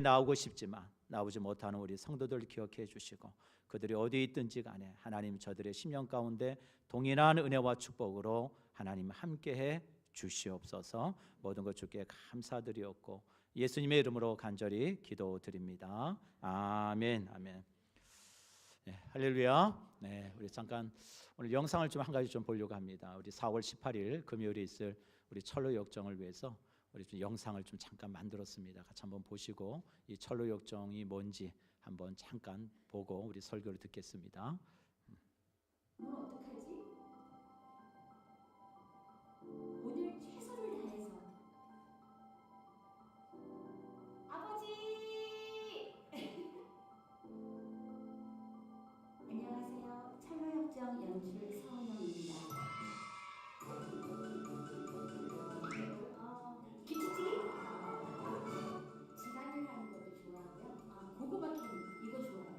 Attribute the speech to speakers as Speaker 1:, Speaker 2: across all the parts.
Speaker 1: 나오고 싶지만 나오지 못하는 우리 성도들 기억해 주시고 그들이 어디 있든지 간에 하나님 저들의 심령 가운데 동일한 은혜와 축복으로 하나님 함께해 주시옵소서. 모든 것 주께 감사드리옵고 예수님의 이름으로 간절히 기도드립니다. 아멘. 아멘. 네, 할렐루야. 네, 우리 잠깐 오늘 영상을 좀 한 가지 좀 보려고 합니다. 우리 4월 18일 금요일에 있을 우리 철로 역정을 위해서 우리 좀 영상을 좀 잠깐 만들었습니다. 같이 한번 보시고 이 철로 역정이 뭔지 한번 잠깐 보고 우리 설교를 듣겠습니다.
Speaker 2: 오늘 어떡하지? 오늘 최선을 다해서 아버지! 안녕하세요. 철로역정 연출 서은영입니다. 김치찌개? 집안일 하는 것도 좋아하고요. 고구마 캔 이거 좋아해요.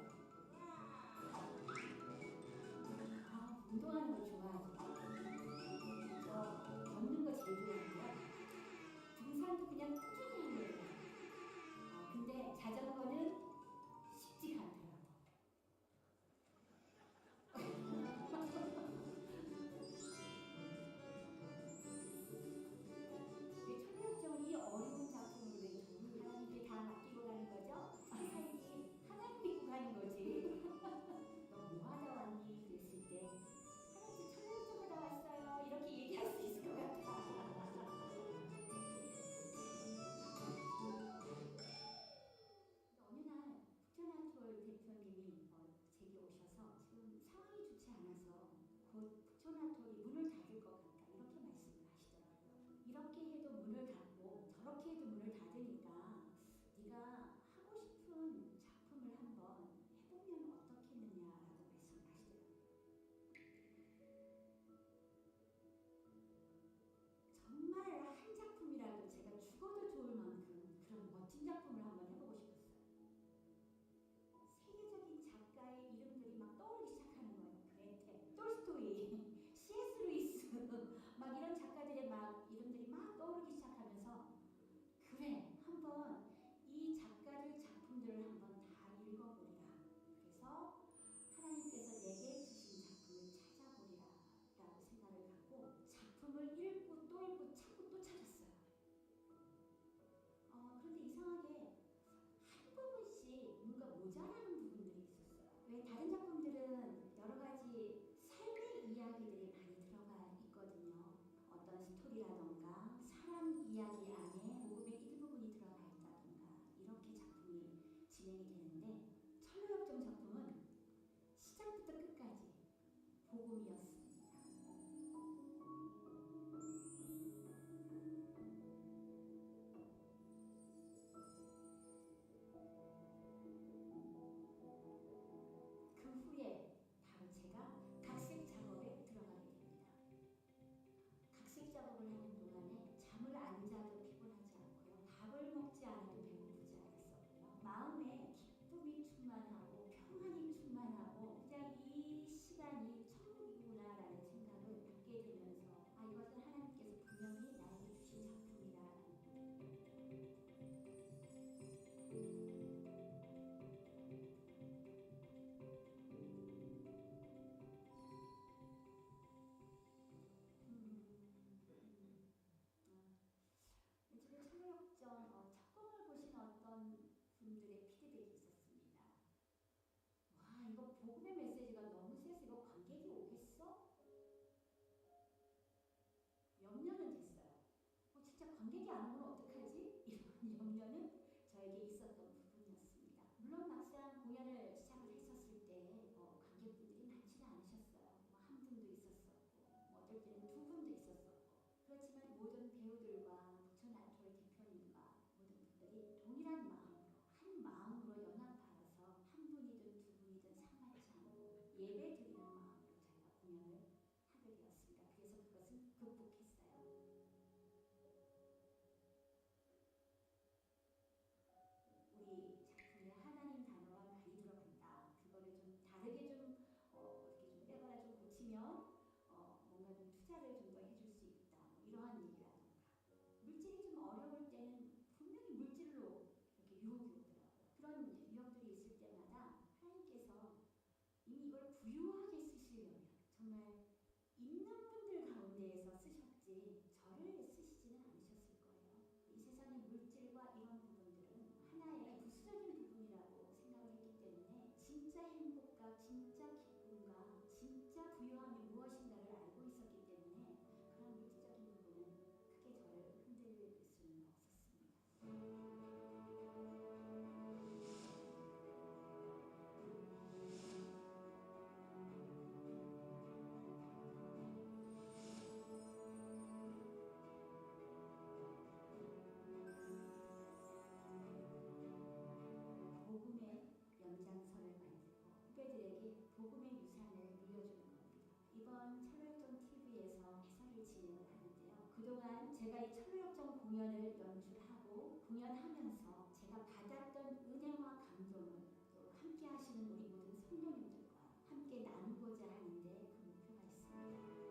Speaker 2: 복음의 유산을 물려주는 겁니다. 이번 철로역정 TV에서 해설을 진행을 하는데요. 그동안 제가 이 철로역정 공연을 연출하고 공연하면서 제가 받았던 은혜와 감동을 또 함께 하시는 우리 모든 성도님들과 함께 나누고자 하는데 그 목표가 있습니다.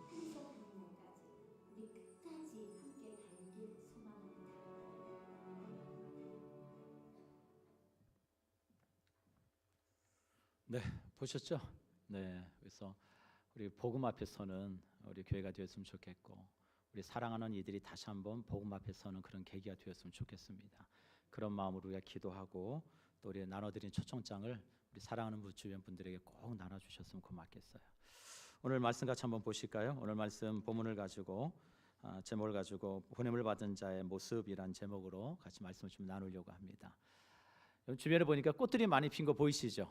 Speaker 2: 한에서 가는 날까지 우리 끝까지 함께 달리길 소망합니다.
Speaker 1: 네, 보셨죠? 네, 그래서 우리 복음 앞에 서는 우리 교회가 되었으면 좋겠고, 우리 사랑하는 이들이 다시 한번 복음 앞에 서는 그런 계기가 되었으면 좋겠습니다. 그런 마음으로 우리가 기도하고 또 우리 나눠드린 초청장을 우리 사랑하는 주변 분들에게 꼭 나눠주셨으면 고맙겠어요. 오늘 말씀 같이 한번 보실까요? 오늘 말씀 본문을 가지고 제목을 가지고 보냄을 받은 자의 모습이란 제목으로 같이 말씀을 좀 나누려고 합니다. 주변에 보니까 꽃들이 많이 핀 거 보이시죠?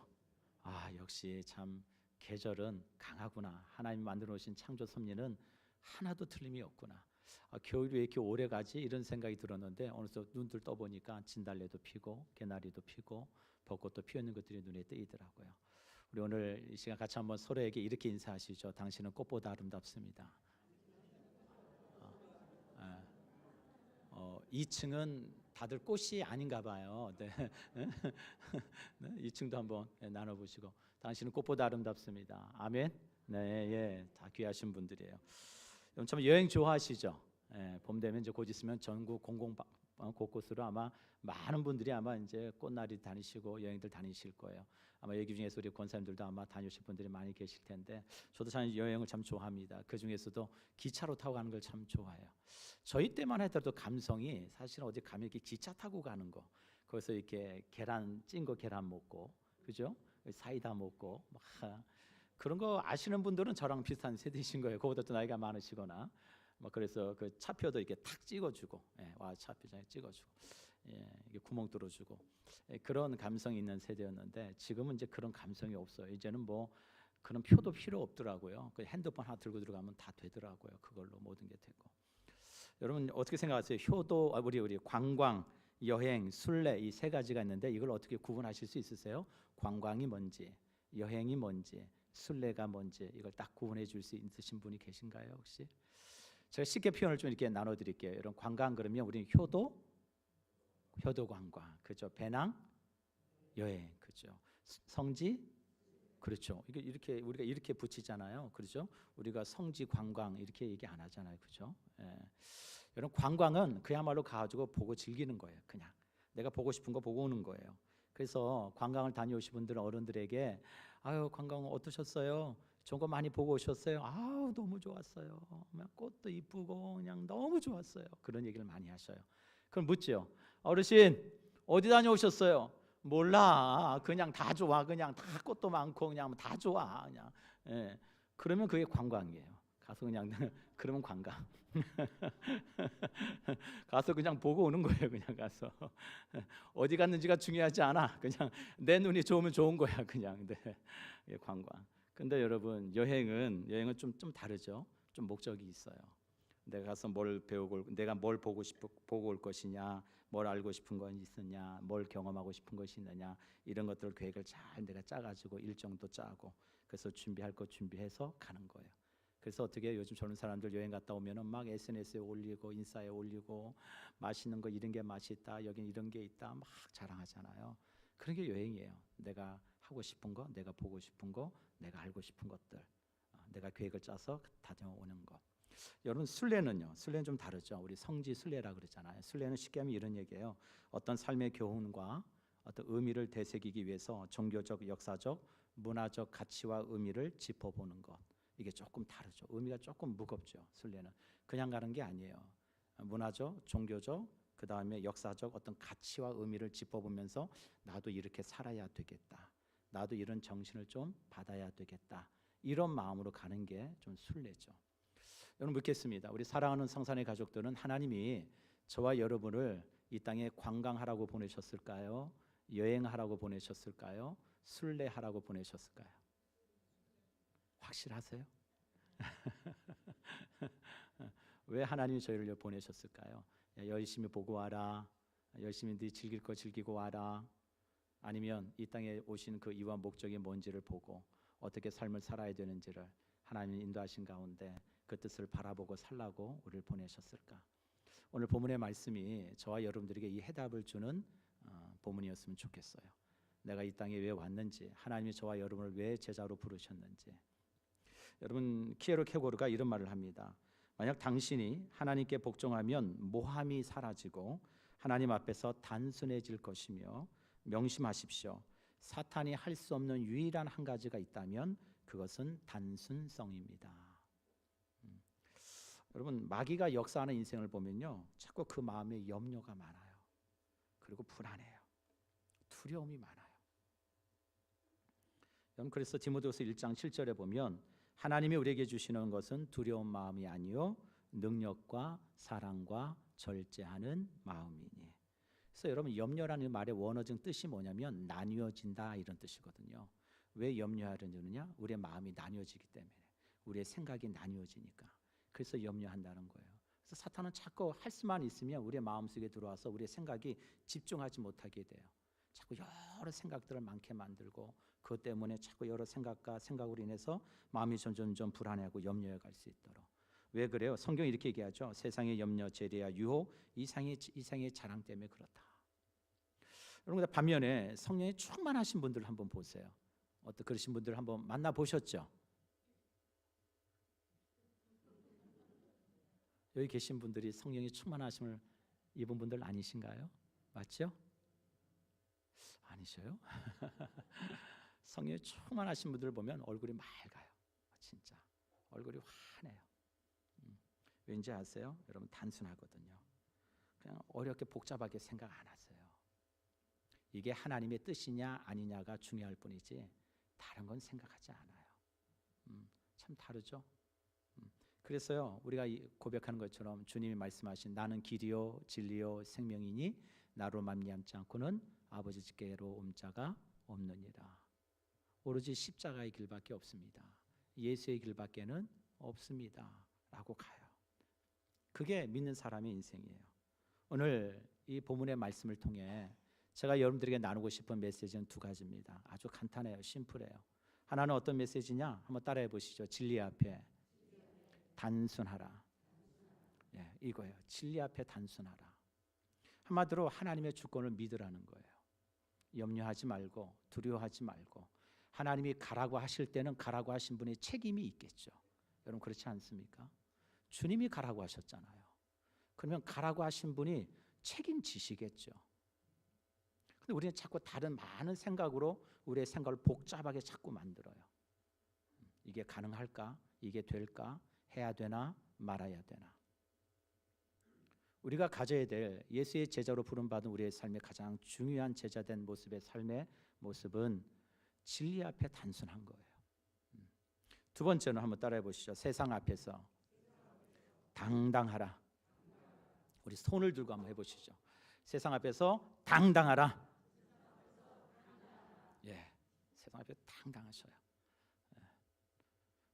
Speaker 1: 역시 참 계절은 강하구나. 하나님 만들어 놓으신 창조 섭리는 하나도 틀림이 없구나. 겨울이 왜 이렇게 오래 가지? 이런 생각이 들었는데 어느새 눈들 떠보니까 진달래도 피고 개나리도 피고 벚꽃도 피었는 것들이 눈에 띄더라고요. 우리 오늘 이 시간 같이 한번 서로에게 이렇게 인사하시죠. 당신은 꽃보다 아름답습니다. 2층은 다들 꽃이 아닌가 봐요. 네. 네, 2층도 한번 나눠보시고 당신은 꽃보다 아름답습니다. 아멘. 네, 예, 다 귀하신 분들이에요. 여러분 참 여행 좋아하시죠? 봄 되면 이제 곧 있으면 전국 곳곳으로 아마 많은 분들이 아마 이제 꽃날이 다니시고 여행들 다니실 거예요. 아마 여기 중에서 우리 권사님들도 아마 다니실 분들이 많이 계실 텐데 저도 참 여행을 참 좋아합니다. 그 중에서도 기차로 타고 가는 걸 참 좋아해요. 저희 때만 해도 감성이 사실 어디 가면 이렇게 기차 타고 가는 거, 거기서 이렇게 계란 찐 거 계란 먹고, 그죠? 사이다 먹고 막 그런 거 아시는 분들은 저랑 비슷한 세대이신 거예요. 그보다 또 나이가 많으시거나. 그래서 그 차표도 이렇게 탁 찍어주고, 와 차표장에 찍어주고, 이게 구멍 뚫어주고, 그런 감성이 있는 세대였는데 지금은 이제 그런 감성이 없어요. 이제는 뭐 그런 표도 필요 없더라고요. 그 핸드폰 하나 들고 들어가면 다 되더라고요. 그걸로 모든 게 되고. 여러분 어떻게 생각하세요? 효도, 우리 관광, 여행, 순례 이 세 가지가 있는데 이걸 어떻게 구분하실 수 있으세요? 관광이 뭔지, 여행이 뭔지, 순례가 뭔지 이걸 딱 구분해 줄 수 있으신 분이 계신가요 혹시? 제가 쉽게 표현을 좀 이렇게 나눠드릴게요. 여러분 관광 그러면 우리는 효도 관광, 그죠? 배낭 여행, 그죠? 성지, 그렇죠. 이게 이렇게 우리가 이렇게 붙이잖아요, 그렇죠? 우리가 성지 관광 이렇게 얘기 안 하잖아요, 그죠? 여러분 관광은 그야말로 가지고 보고 즐기는 거예요. 그냥 내가 보고 싶은 거 보고 오는 거예요. 그래서 관광을 다녀오신 분들은 어른들에게 아유 관광 어떠셨어요? 좋은 거 많이 보고 오셨어요? 아우 너무 좋았어요. 꽃도 이쁘고 그냥 너무 좋았어요. 그런 얘기를 많이 하셔요. 그럼 묻죠. 어르신 어디 다녀오셨어요? 몰라. 그냥 다 좋아. 그냥 다 꽃도 많고 그냥 다 좋아. 그냥. 그러면 그게 관광이에요. 가서 그냥 그러면 관광. 가서 그냥 보고 오는 거예요. 그냥 가서 어디 갔는지가 중요하지 않아. 그냥 내 눈이 좋으면 좋은 거야. 그냥. 네. 관광. 근데 여러분 여행은 좀 다르죠. 좀 목적이 있어요. 내가 가서 뭘 배우고 내가 뭘 보고 올 것이냐, 뭘 알고 싶은 건 있느냐, 뭘 경험하고 싶은 것이 있느냐 이런 것들을 계획을 잘 내가 짜가지고 일정도 짜고 그래서 준비할 거 준비해서 가는 거예요. 그래서 어떻게 요즘 젊은 사람들 여행 갔다 오면은 막 SNS에 올리고 인스타에 올리고 맛있는 거 이런 게 맛있다, 여긴 이런 게 있다 막 자랑하잖아요. 그런 게 여행이에요. 내가 하고 싶은 거, 내가 보고 싶은 거, 내가 알고 싶은 것들, 내가 계획을 짜서 다녀오는 거. 여러분 순례는요. 순례는 좀 다르죠. 우리 성지 순례라 그러잖아요. 순례는 쉽게 하면 이런 얘기예요. 어떤 삶의 교훈과 어떤 의미를 되새기기 위해서 종교적, 역사적, 문화적 가치와 의미를 짚어보는 것. 이게 조금 다르죠. 의미가 조금 무겁죠. 순례는 그냥 가는 게 아니에요. 문화적, 종교적, 그 다음에 역사적 어떤 가치와 의미를 짚어보면서 나도 이렇게 살아야 되겠다. 나도 이런 정신을 좀 받아야 되겠다. 이런 마음으로 가는 게 좀 순례죠. 여러분 묻겠습니다. 우리 사랑하는 성산의 가족들은 하나님이 저와 여러분을 이 땅에 관광하라고 보내셨을까요? 여행하라고 보내셨을까요? 순례하라고 보내셨을까요? 확실하세요? 왜 하나님이 저희를 보내셨을까요? 열심히 보고 와라. 열심히 네 즐길 거 즐기고 와라. 아니면 이 땅에 오신 그 이유와 목적이 뭔지를 보고 어떻게 삶을 살아야 되는지를 하나님이 인도하신 가운데 그 뜻을 바라보고 살라고 우리를 보내셨을까? 오늘 본문의 말씀이 저와 여러분들에게 이 해답을 주는 본문이었으면 좋겠어요. 내가 이 땅에 왜 왔는지, 하나님이 저와 여러분을 왜 제자로 부르셨는지. 여러분, 키에로 케고르가 이런 말을 합니다. 만약 당신이 하나님께 복종하면 모함이 사라지고 하나님 앞에서 단순해질 것이며, 명심하십시오. 사탄이 할 수 없는 유일한 한 가지가 있다면 그것은 단순성입니다. 여러분, 마귀가 역사하는 인생을 보면요, 자꾸 그 마음에 염려가 많아요. 그리고 불안해요. 두려움이 많아요. 여러분, 그래서 디모데후서 1장 7절에 보면 하나님이 우리에게 주시는 것은 두려운 마음이 아니요 능력과 사랑과 절제하는 마음이니. 그래서 여러분, 염려라는 말의 원어적 뜻이 뭐냐면 나뉘어진다, 이런 뜻이거든요. 왜 염려하느냐? 우리의 마음이 나뉘어지기 때문에, 우리의 생각이 나뉘어지니까. 그래서 염려한다는 거예요. 그래서 사탄은 자꾸 할 수만 있으면 우리의 마음속에 들어와서 우리의 생각이 집중하지 못하게 돼요. 자꾸 여러 생각들을 많게 만들고, 그것 때문에 자꾸 여러 생각으로 인해서 마음이 점점 불안해하고 염려해 갈 수 있도록. 왜 그래요? 성경이 이렇게 얘기하죠. 세상의 염려, 재래와 유혹, 이생의 자랑 때문에 그렇다. 여러분, 반면에 성령이 충만하신 분들 한번 보세요. 어떤 그러신 분들 한번 만나 보셨죠? 여기 계신 분들이 성령이 충만하심을 입은 분들 아니신가요? 맞죠? 아니셔요? 성령이 충만하신 분들 보면 얼굴이 맑아요. 진짜 얼굴이 환해요. 왠지 아세요? 여러분, 단순하거든요. 그냥 어렵게 복잡하게 생각 안 하세요. 이게 하나님의 뜻이냐 아니냐가 중요할 뿐이지 다른 건 생각하지 않아요. 참 다르죠? 그래서요, 우리가 고백하는 것처럼 주님이 말씀하신 나는 길이요 진리요 생명이니 나로 말미암지 않고는 아버지께로 옴 자가 없느니라. 오로지 십자가의 길밖에 없습니다. 예수의 길밖에는 없습니다 라고 가요. 그게 믿는 사람의 인생이에요. 오늘 이 본문의 말씀을 통해 제가 여러분들에게 나누고 싶은 메시지는 두 가지입니다. 아주 간단해요. 심플해요. 하나는 어떤 메시지냐? 한번 따라해 보시죠. 진리 앞에 단순하라. 이거예요. 진리 앞에 단순하라. 한마디로 하나님의 주권을 믿으라는 거예요. 염려하지 말고 두려워하지 말고, 하나님이 가라고 하실 때는 가라고 하신 분의 책임이 있겠죠. 여러분, 그렇지 않습니까? 주님이 가라고 하셨잖아요. 그러면 가라고 하신 분이 책임지시겠죠. 근데 우리는 자꾸 다른 많은 생각으로 우리의 생각을 복잡하게 자꾸 만들어요. 이게 가능할까? 이게 될까? 해야 되나? 말아야 되나? 우리가 가져야 될 예수의 제자로 부름받은 우리의 삶의 가장 중요한 제자된 모습의 삶의 모습은 진리 앞에 단순한 거예요. 두 번째는 한번 따라해 보시죠. 세상 앞에서 당당하라. 우리 손을 들고 한번 해보시죠. 세상 앞에서 당당하라. 세상 앞에 당당하셔요.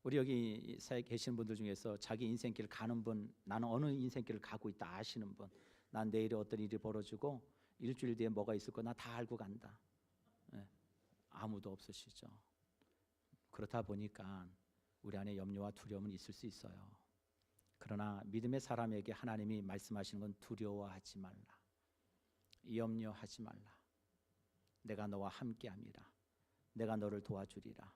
Speaker 1: 우리 여기 사회에 계시는 분들 중에서 자기 인생길 가는 분, 나는 어느 인생길을 가고 있다 아시는 분, 난 내일에 어떤 일이 벌어지고 일주일 뒤에 뭐가 있을 거 나 다 알고 간다. 아무도 없으시죠. 그렇다 보니까 우리 안에 염려와 두려움은 있을 수 있어요. 그러나 믿음의 사람에게 하나님이 말씀하시는 건 두려워하지 말라, 염려하지 말라, 내가 너와 함께함이라, 내가 너를 도와주리라,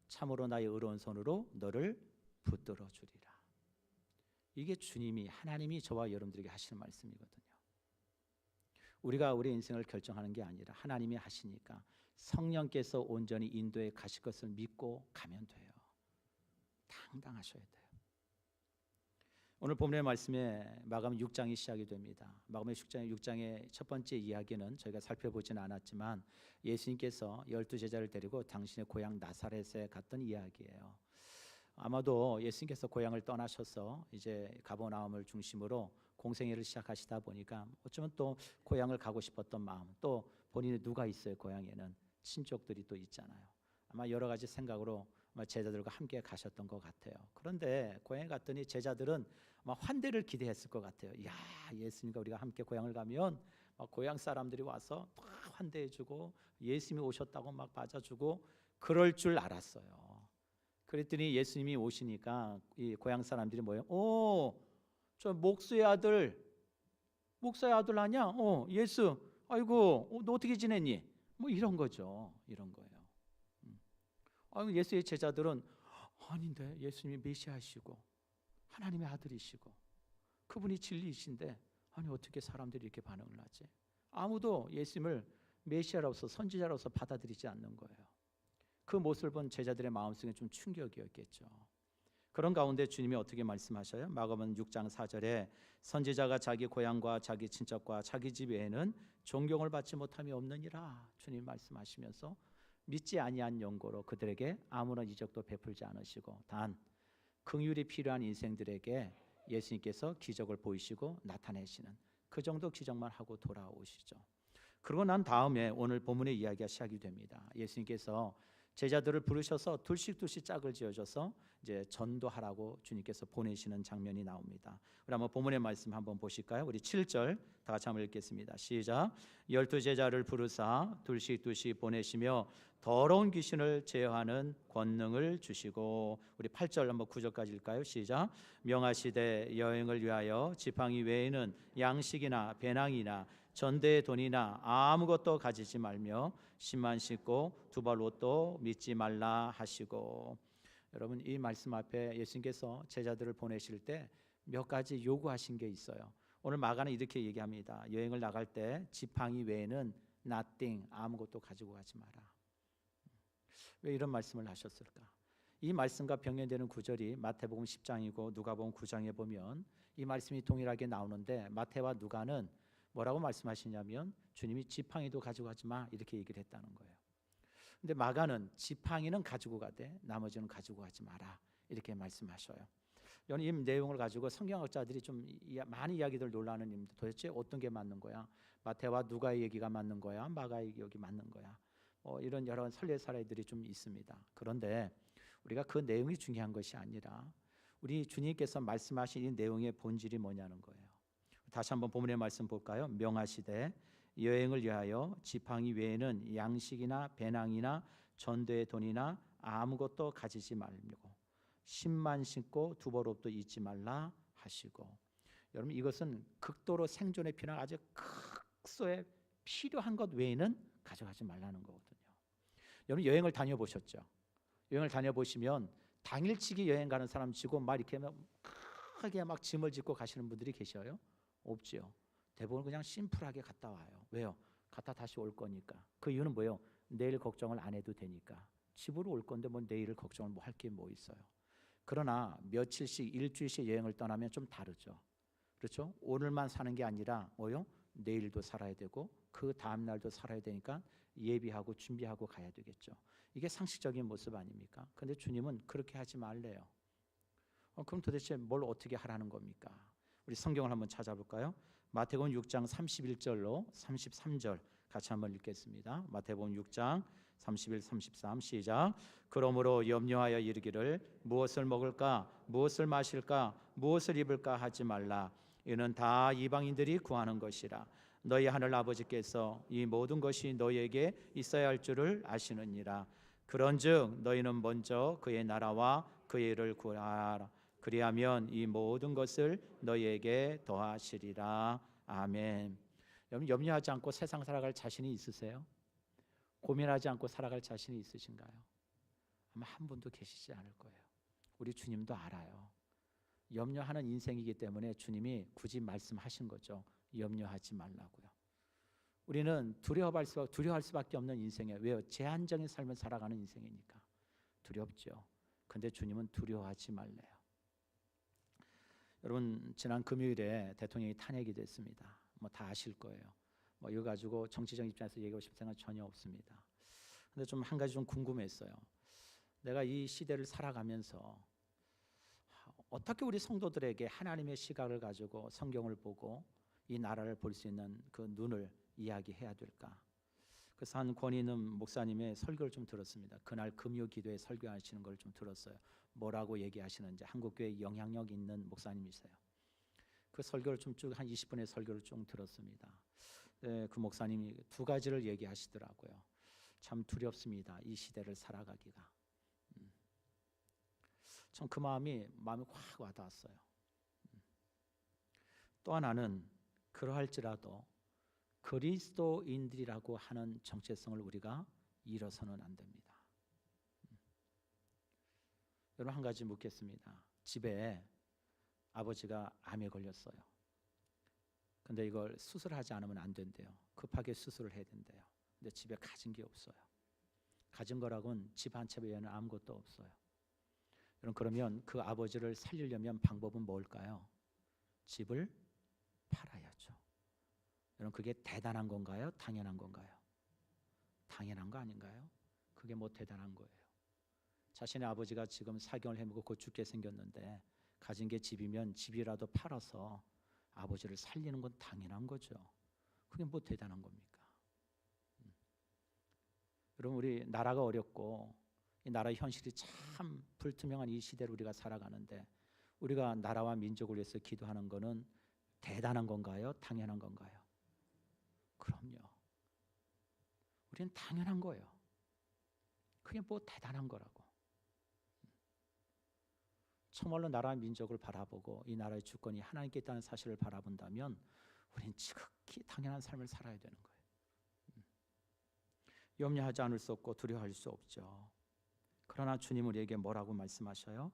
Speaker 1: 참으로 나의 의로운 손으로 너를 붙들어 주리라. 이게 주님이, 하나님이 저와 여러분들에게 하시는 말씀이거든요. 우리가 우리 인생을 결정하는 게 아니라 하나님이 하시니까 성령께서 온전히 인도해 가실 것을 믿고 가면 돼요. 당당하셔야 돼요. 오늘 본문의 말씀에 마가복음 6장이 시작이 됩니다. 마가복음 6장의 첫 번째 이야기는 저희가 살펴보지는 않았지만 예수님께서 12제자를 데리고 당신의 고향 나사렛에 갔던 이야기예요. 아마도 예수님께서 고향을 떠나셔서 이제 가버나움을 중심으로 공생애를 시작하시다 보니까 어쩌면 또 고향을 가고 싶었던 마음, 또 본인이 누가 있어요? 고향에는 친족들이 또 있잖아요. 아마 여러 가지 생각으로 제자들과 함께 가셨던 것 같아요. 그런데 고향에 갔더니 제자들은 막 환대를 기대했을 것 같아요. 야, 예수님과 우리가 함께 고향을 가면 막 고향 사람들이 와서 막 환대해주고 예수님이 오셨다고 막 맞아주고 그럴 줄 알았어요. 그랬더니 예수님이 오시니까 이 고향 사람들이 뭐예요? 오, 저 목사의 아들 아니야? 예수. 아이고, 너 어떻게 지냈니? 뭐 이런 거죠. 이런 거예요. 예수의 제자들은 아닌데 예수님이 메시아시고 하나님의 아들이시고 그분이 진리이신데 아니 어떻게 사람들이 이렇게 반응을 하지? 아무도 예수님을 메시아로서 선지자로서 받아들이지 않는 거예요. 그 모습을 본 제자들의 마음속에 좀 충격이었겠죠. 그런 가운데 주님이 어떻게 말씀하셔요? 마가복음 6장 4절에 선지자가 자기 고향과 자기 친척과 자기 집 외에는 존경을 받지 못함이 없느니라 주님 말씀하시면서 믿지 아니한 연고로 그들에게 아무런 이적도 베풀지 않으시고 단 긍휼이 필요한 인생들에게 예수님께서 기적을 보이시고 나타내시는 그 정도 기적만 하고 돌아오시죠. 그러고 난 다음에 오늘 본문의 이야기가 시작이 됩니다. 예수님께서 제자들을 부르셔서 둘씩 짝을 지어줘서 이제 전도하라고 주님께서 보내시는 장면이 나옵니다. 우리 한번 본문의 말씀 한번 보실까요? 우리 7절 다 같이 한번 읽겠습니다. 시작. 12 제자를 부르사 둘씩 보내시며 더러운 귀신을 제어하는 권능을 주시고 우리 8절 한번 9절까지 읽을까요? 시작. 명하시되 여행을 위하여 지팡이 외에는 양식이나 배낭이나 전대의 돈이나 아무것도 가지지 말며 신만 신고 두 발 옷도 믿지 말라 하시고. 여러분 이 말씀 앞에 예수님께서 제자들을 보내실 때 몇 가지 요구하신 게 있어요. 오늘 마가는 이렇게 얘기합니다. 여행을 나갈 때 지팡이 외에는 nothing 아무것도 가지고 가지 마라. 왜 이런 말씀을 하셨을까? 이 말씀과 병행되는 구절이 마태복음 10장이고 누가복음 9장에 보면 이 말씀이 동일하게 나오는데 마태와 누가는 뭐라고 말씀하시냐면 주님이 지팡이도 가지고 가지 마 이렇게 얘기를 했다는 거예요. 근데 마가는 지팡이는 가지고 가되 나머지는 가지고 가지 마라 이렇게 말씀하셔요. 이 내용을 가지고 성경학자들이 좀 많은 이야기들 논란을 합니다. 도대체 어떤 게 맞는 거야? 마태와 누가의 얘기가 맞는 거야? 마가의 얘기 맞는 거야? 이런 여러 설례사례들이 좀 있습니다. 그런데 우리가 그 내용이 중요한 것이 아니라 우리 주님께서 말씀하신 이 내용의 본질이 뭐냐는 거예요. 다시 한번 본문의 말씀 볼까요? 명하시되 여행을 위하여 지팡이 외에는 양식이나 배낭이나 전대의 돈이나 아무것도 가지지 말고 신만 신고 두 벌 옷도 입지 말라 하시고. 여러분 이것은 극도로 생존에 필요한 아주 극소에 필요한 것 외에는 가져가지 말라는 거거든요. 여러분 여행을 다녀보셨죠? 여행을 다녀보시면 당일치기 여행 가는 사람 치고 막 이렇게 크게 막 짐을 짓고 가시는 분들이 계셔요? 없지요. 대부분 그냥 심플하게 갔다 와요. 왜요? 갔다 다시 올 거니까. 그 이유는 뭐예요? 내일 걱정을 안 해도 되니까. 집으로 올 건데 뭐 내일을 걱정을 뭐 할 게 뭐 있어요. 그러나 며칠씩 일주일씩 여행을 떠나면 좀 다르죠. 그렇죠? 오늘만 사는 게 아니라 뭐요? 내일도 살아야 되고 그 다음 날도 살아야 되니까 예비하고 준비하고 가야 되겠죠. 이게 상식적인 모습 아닙니까? 근데 주님은 그렇게 하지 말래요. 그럼 도대체 뭘 어떻게 하라는 겁니까? 우리 성경을 한번 찾아볼까요? 마태복음 6장 31절로 33절 같이 한번 읽겠습니다. 마태복음 6장 31, 33 시작. 그러므로 염려하여 이르기를 무엇을 먹을까 무엇을 마실까 무엇을 입을까 하지 말라. 이는 다 이방인들이 구하는 것이라. 너희 하늘 아버지께서 이 모든 것이 너희에게 있어야 할 줄을 아시느니라. 그런즉 너희는 먼저 그의 나라와 그의 일을 구하라. 그리하면 이 모든 것을 너희에게 더하시리라. 아멘. 여러분 염려하지 않고 세상 살아갈 자신이 있으세요? 고민하지 않고 살아갈 자신이 있으신가요? 아마 한 분도 계시지 않을 거예요. 우리 주님도 알아요. 염려하는 인생이기 때문에 주님이 굳이 말씀하신 거죠. 염려하지 말라고요. 우리는 두려워할 수밖에 없는 인생이에요. 왜요? 제한적인 삶을 살아가는 인생이니까 두렵죠. 근데 주님은 두려워하지 말래요. 여러분 지난 금요일에 대통령이 탄핵이 됐습니다. 뭐 다 아실 거예요. 뭐 이거 가지고 정치적 입장에서 얘기하고 싶은 생각 전혀 없습니다. 근데 좀 한 가지 좀 궁금했어요. 내가 이 시대를 살아가면서 어떻게 우리 성도들에게 하나님의 시각을 가지고 성경을 보고 이 나라를 볼 수 있는 그 눈을 이야기해야 될까? 그래서 한 권위 있는 목사님의 설교를 좀 들었습니다. 그날 금요 기도에 설교하시는 걸 좀 들었어요. 뭐라고 얘기하시는지. 한국교회 영향력 있는 목사님이세요. 그 설교를 좀 쭉 한 20분의 설교를 쭉 들었습니다. 그 목사님이 두 가지를 얘기하시더라고요. 참 두렵습니다. 이 시대를 살아가기가. 참 그 마음이 확 와닿았어요. 또 하나는 그러할지라도 그리스도인들이라고 하는 정체성을 우리가 잃어서는 안 됩니다. 여러분, 한 가지 묻겠습니다. 집에 아버지가 암에 걸렸어요. 근데 이걸 수술하지 않으면 안 된대요. 급하게 수술을 해야 된대요. 근데 집에 가진 게 없어요. 가진 거라고는 집 한 채 외에는 아무것도 없어요. 여러분, 그러면 그 아버지를 살리려면 방법은 뭘까요? 집을 팔아야죠. 여러분, 그게 대단한 건가요? 당연한 건가요? 당연한 거 아닌가요? 그게 뭐 대단한 거예요. 자신의 아버지가 지금 사경을 해먹고 곧 죽게 생겼는데 가진 게 집이면 집이라도 팔아서 아버지를 살리는 건 당연한 거죠. 그게 뭐 대단한 겁니까? 여러분, 우리 나라가 어렵고 이 나라의 현실이 참 불투명한 이 시대를 우리가 살아가는데 우리가 나라와 민족을 위해서 기도하는 거는 대단한 건가요? 당연한 건가요? 그럼요. 우리는 당연한 거예요. 그게 뭐 대단한 거라고. 정말로 나라와 민족을 바라보고 이 나라의 주권이 하나님께 있다는 사실을 바라본다면 우리는 지극히 당연한 삶을 살아야 되는 거예요. 염려하지 않을 수 없고 두려워할 수 없죠. 그러나 주님 우리에게 뭐라고 말씀하셔요?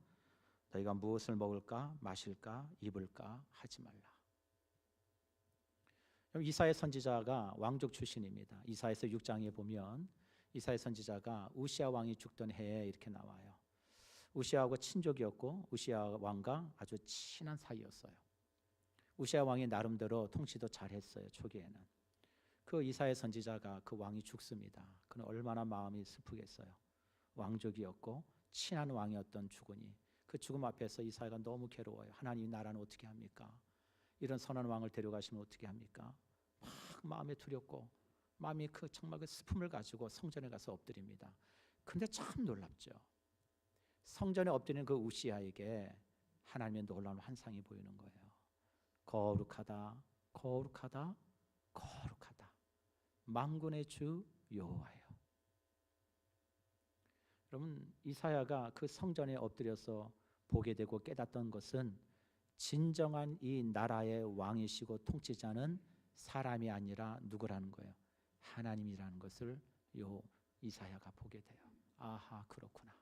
Speaker 1: 너희가 무엇을 먹을까, 마실까, 입을까 하지 말라. 이사야 선지자가 왕족 출신입니다. 이사야서 6장에 보면 이사야 선지자가 우시아 왕이 죽던 해에 이렇게 나와요. 우시아하고 친족이었고 우시아 왕과 아주 친한 사이였어요. 우시아 왕이 나름대로 통치도 잘했어요. 초기에는. 그 이사야 선지자가 그 왕이 죽습니다. 그는 얼마나 마음이 슬프겠어요. 왕족이었고 친한 왕이었던 죽으니 그 죽음 앞에서 이사야가 너무 괴로워요. 하나님, 나라는 어떻게 합니까? 이런 선한 왕을 데려가시면 어떻게 합니까? 막 마음에 두렵고 마음이 정말 그 슬픔을 가지고 성전에 가서 엎드립니다. 근데 참 놀랍죠. 성전에 엎드리는 그 우시아에게 하나님의 놀라운 환상이 보이는 거예요. 거룩하다, 거룩하다, 거룩하다. 만군의 주 여호와여. 여러분, 이사야가 그 성전에 엎드려서 보게 되고 깨닫던 것은 진정한 이 나라의 왕이시고 통치자는 사람이 아니라 누구라는 거예요? 하나님이라는 것을 이사야가 보게 돼요. 아하, 그렇구나.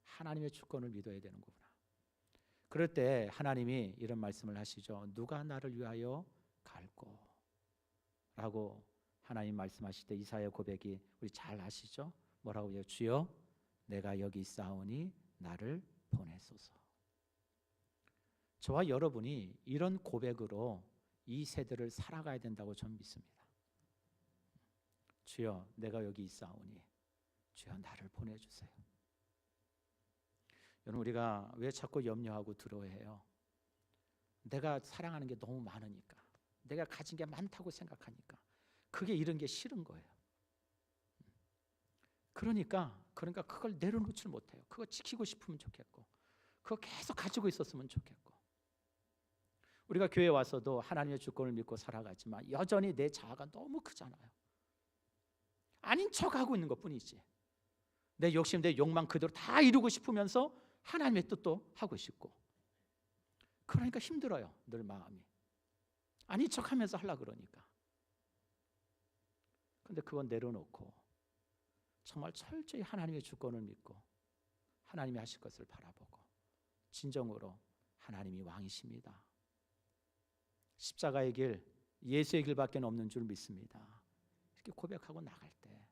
Speaker 1: 하나님의 주권을 믿어야 되는 거구나. 그럴 때 하나님이 이런 말씀을 하시죠. 누가 나를 위하여 갈꼬? 라고 하나님 말씀하실 때 이사야 고백이 우리 잘 아시죠? 뭐라고 해요? 주여, 내가 여기 있사오니 나를 보내소서. 저와 여러분이 이런 고백으로 이 세대를 살아가야 된다고 저는 믿습니다. 주여, 내가 여기 있사오니 주여 나를 보내주세요. 여러분, 우리가 왜 자꾸 염려하고 두려워해요? 내가 사랑하는 게 너무 많으니까, 내가 가진 게 많다고 생각하니까 그게 이런 게 싫은 거예요. 그러니까 그걸 내려놓지 못해요. 그거 지키고 싶으면 좋겠고 그거 계속 가지고 있었으면 좋겠고. 우리가 교회 와서도 하나님의 주권을 믿고 살아가지만 여전히 내 자아가 너무 크잖아요. 아닌 척하고 있는 것뿐이지. 내 욕심, 내 욕망 그대로 다 이루고 싶으면서 하나님의 뜻도 하고 싶고. 그러니까 힘들어요, 늘 마음이. 아닌 척하면서 하려고 그러니까. 근데 그건 내려놓고 정말 철저히 하나님의 주권을 믿고 하나님이 하실 것을 바라보고 진정으로 하나님이 왕이십니다. 십자가의 길, 예수의 길밖에 없는 줄 믿습니다. 이렇게 고백하고 나갈 때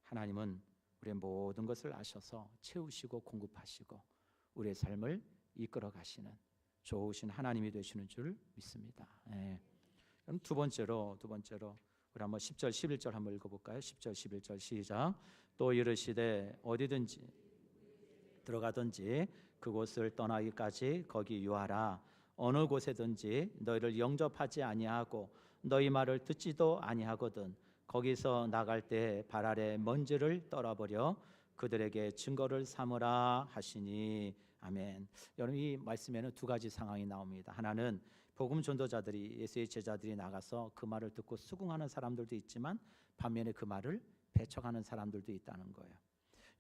Speaker 1: 하나님은 우리의 모든 것을 아셔서 채우시고 공급하시고 우리의 삶을 이끌어 가시는 좋으신 하나님이 되시는 줄 믿습니다. 그럼 두 번째로 우리 한번 10절 11절 한번 읽어볼까요? 10절 11절 시작. 또 이르시되 어디든지 들어가든지 그곳을 떠나기까지 거기 유하라. 어느 곳에든지 너희를 영접하지 아니하고 너희 말을 듣지도 아니하거든. 거기서 나갈 때 발 아래 먼지를 떨어버려 그들에게 증거를 삼으라 하시니. 아멘. 여러분, 이 말씀에는 두 가지 상황이 나옵니다. 하나는 복음 전도자들이, 예수의 제자들이 나가서 그 말을 듣고 수긍하는 사람들도 있지만 반면에 그 말을 배척하는 사람들도 있다는 거예요.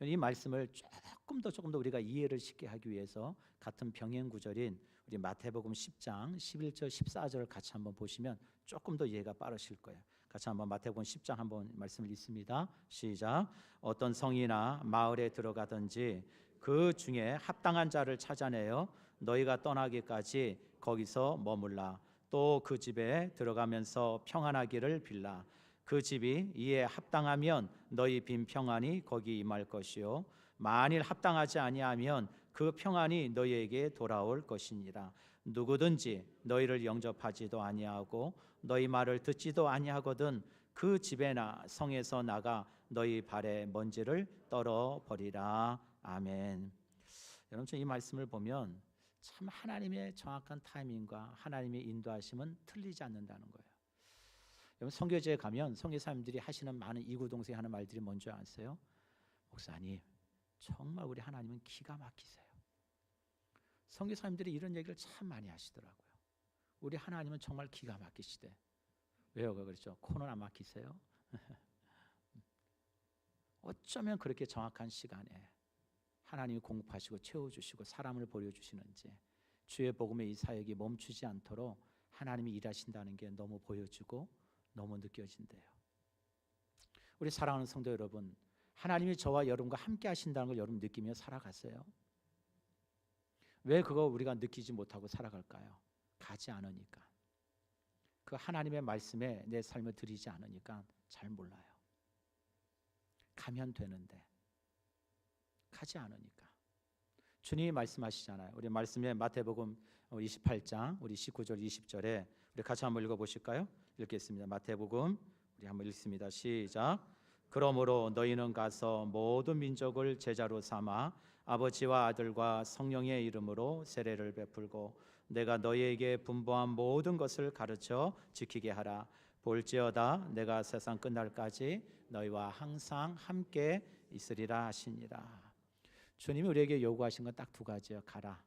Speaker 1: 이 말씀을 조금 더 우리가 이해를 쉽게 하기 위해서 같은 병행 구절인 우리 마태복음 10장 11절 14절을 같이 한번 보시면 조금 더 이해가 빠르실 거예요. 같이 한번 마태복음 10장 한번 말씀을 읽습니다. 시작. 어떤 성이나 마을에 들어가든지 그 중에 합당한 자를 찾아내어 너희가 떠나기까지 거기서 머물라. 또 그 집에 들어가면서 평안하기를 빌라. 그 집이 이에 합당하면 너희 빈 평안이 거기 임할 것이요 만일 합당하지 아니하면 그 평안이 너희에게 돌아올 것이니라. 누구든지 너희를 영접하지도 아니하고 너희 말을 듣지도 아니하거든 그 집에나 성에서 나가 너희 발에 먼지를 떨어 버리라. 아멘. 여러분, 이 말씀을 보면 참 하나님의 정확한 타이밍과 하나님의 인도하심은 틀리지 않는다는 거예요. 여러분, 선교제에 가면 선교사님들이 하시는 많은 이구동성이 하는 말들이 뭔지 아세요? 목사님, 정말 우리 하나님은 기가 막히세요. 선교사님들이 이런 얘기를 참 많이 하시더라고요. 우리 하나님은 정말 기가 막히시대. 왜요? 그렇죠? 코는 안 막히세요? 어쩌면 그렇게 정확한 시간에 하나님이 공급하시고 채워주시고 사람을 보여주시는지 주의 복음의 이 사역이 멈추지 않도록 하나님이 일하신다는 게 너무 보여지고 너무 느껴진대요. 우리 사랑하는 성도 여러분, 하나님이 저와 여러분과 함께 하신다는 걸 여러분 느끼며 살아가세요? 왜 그거 우리가 느끼지 못하고 살아갈까요? 가지 않으니까. 그 하나님의 말씀에 내 삶을 드리지 않으니까 잘 몰라요. 가면 되는데 가지 않으니까. 주님이 말씀하시잖아요. 우리 말씀에 마태복음 28장 우리 19절 20절에 우리 같이 한번 읽어보실까요? 읽겠습니다. 마태복음 우리 한번 읽습니다. 시작. 그러므로 너희는 가서 모든 민족을 제자로 삼아 아버지와 아들과 성령의 이름으로 세례를 베풀고 내가 너희에게 분부한 모든 것을 가르쳐 지키게 하라. 볼지어다 내가 세상 끝날까지 너희와 항상 함께 있으리라 하시니라. 주님이 우리에게 요구하신 건 딱 두 가지예요. 가라.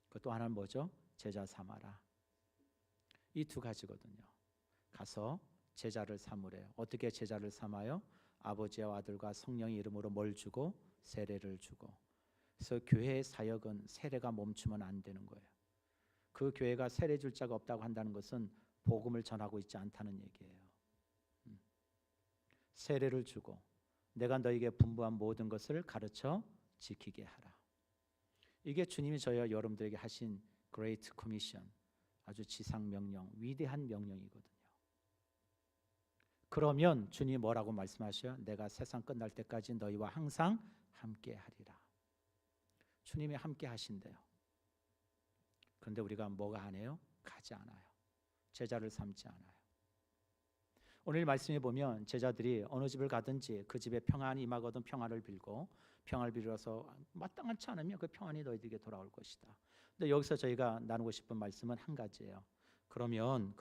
Speaker 1: 그 또 하나는 뭐죠? 제자 삼아라. 이 두 가지거든요. 가서 제자를 삼으래요. 어떻게 제자를 삼아요? 아버지와 아들과 성령의 이름으로 뭘 주고? 세례를 주고. 그래서 교회의 사역은 세례가 멈추면 안 되는 거예요. 그 교회가 세례 줄 자가 없다고 한다는 것은 복음을 전하고 있지 않다는 얘기예요. 세례를 주고 내가 너에게 분부한 모든 것을 가르쳐 지키게 하라. 이게 주님이 저희와 여러분들에게 하신 Great Commission, 아주 지상 명령, 위대한 명령이거든요. 그러면 주님이 뭐라고 말씀하셔요? 내가 세상 끝날 때까지 너희와 항상 함께 하리라. 주님이 함께 하신대요. 그런데 우리가 뭐가 안 해요? 가지 않아요. 제자를 삼지 않아요. 오늘 말씀에 보면 제자들이 어느 집을 가든지 그 집에 평안이 임하거든 평안을 빌고 평안을 빌어서 마땅하지 않으면 그 평안이 너희들에게 돌아올 것이다. 근데 여기서 저희가 나누고 싶은 말씀은 한 가지예요. 그러면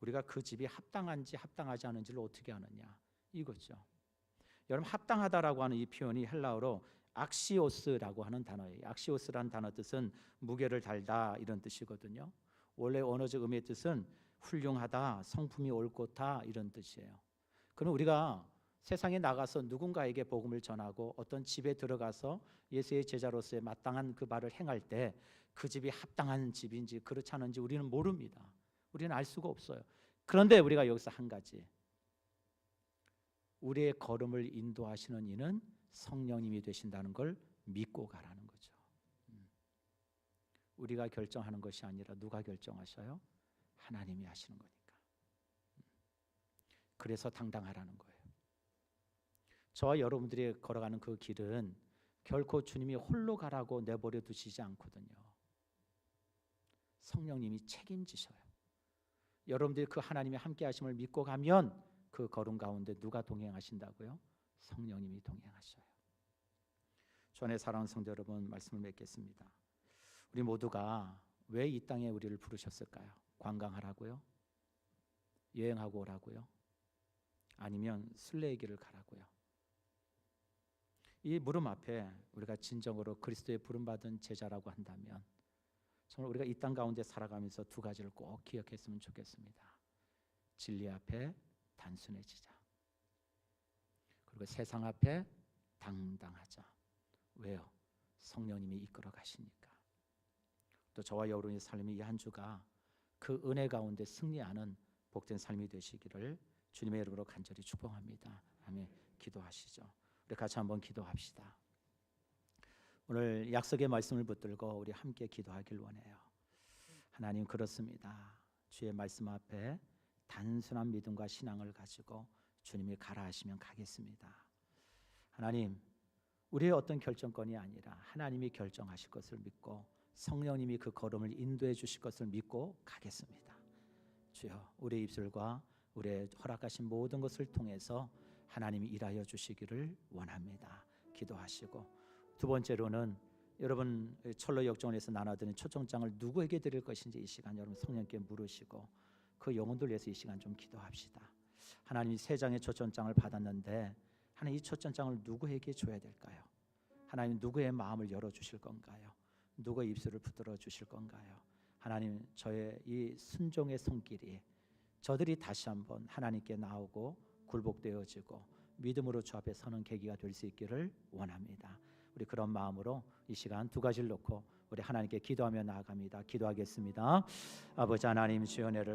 Speaker 1: 우리가 그 집이 합당한지 합당하지 않은지를 어떻게 아느냐 이거죠. 여러분, 합당하다라고 하는 이 표현이 헬라어로 악시오스라고 하는 단어예요. 악시오스라는 단어 뜻은 무게를 달다 이런 뜻이거든요. 원래 언어적 의미의 뜻은 훌륭하다, 성품이 옳고다 이런 뜻이에요. 그럼 우리가 세상에 나가서 누군가에게 복음을 전하고 어떤 집에 들어가서 예수의 제자로서의 마땅한 그 말을 행할 때 그 집이 합당한 집인지 그렇지 않은지 우리는 모릅니다. 우리는 알 수가 없어요. 그런데 우리가 여기서 한 가지, 우리의 걸음을 인도하시는 이는 성령님이 되신다는 걸 믿고 가라는 거죠. 우리가 결정하는 것이 아니라 누가 결정하셔요? 하나님이 하시는 거니까. 그래서 당당하라는 거예요. 저와 여러분들이 걸어가는 그 길은 결코 주님이 홀로 가라고 내버려 두시지 않거든요. 성령님이 책임지셔요. 여러분들이 그 하나님의 함께 하심을 믿고 가면 그 걸음 가운데 누가 동행하신다고요? 성령님이 동행하셔요. 전에 사랑하는 성도 여러분, 말씀을 맺겠습니다. 우리 모두가 왜 이 땅에 우리를 부르셨을까요? 관광하라고요? 여행하고 오라고요? 아니면 순례의 길을 가라고요? 이 물음 앞에 우리가 진정으로 그리스도의 부름받은 제자라고 한다면 정말 우리가 이 땅 가운데 살아가면서 두 가지를 꼭 기억했으면 좋겠습니다. 진리 앞에 단순해지자. 그리고 세상 앞에 당당하자. 왜요? 성령님이 이끌어 가시니까. 또 저와 여러분의 삶이 이 한 주가 그 은혜 가운데 승리하는 복된 삶이 되시기를 주님의 이름으로 간절히 축복합니다. 아멘. 기도하시죠. 우리 같이 한번 기도합시다. 오늘 약속의 말씀을 붙들고 우리 함께 기도하길 원해요. 하나님, 그렇습니다. 주의 말씀 앞에 단순한 믿음과 신앙을 가지고 주님이 가라 하시면 가겠습니다. 하나님, 우리의 어떤 결정권이 아니라 하나님이 결정하실 것을 믿고 성령님이 그 걸음을 인도해 주실 것을 믿고 가겠습니다. 주여, 우리의 입술과 우리의 허락하신 모든 것을 통해서 하나님이 일하여 주시기를 원합니다. 기도하시고, 두 번째로는 여러분 철로 역정원에서 나눠드린 초청장을 누구에게 드릴 것인지 이 시간 여러분 성령께 물으시고 그 영혼들 위해서 이 시간 좀 기도합시다. 하나님이 세 장의 초청장을 받았는데 하나님, 이 초청장을 누구에게 줘야 될까요? 하나님, 누구의 마음을 열어주실 건가요? 누구의 입술을 붙들어 주실 건가요? 하나님, 저의 이 순종의 손길이 저들이 다시 한번 하나님께 나오고 굴복되어지고 믿음으로 주 앞에 서는 계기가 될 수 있기를 원합니다. 우리 그런 마음으로 이 시간 두 가지를 놓고 우리 하나님께 기도하며 나아갑니다. 기도하겠습니다. 아버지 하나님, 주의 은혜를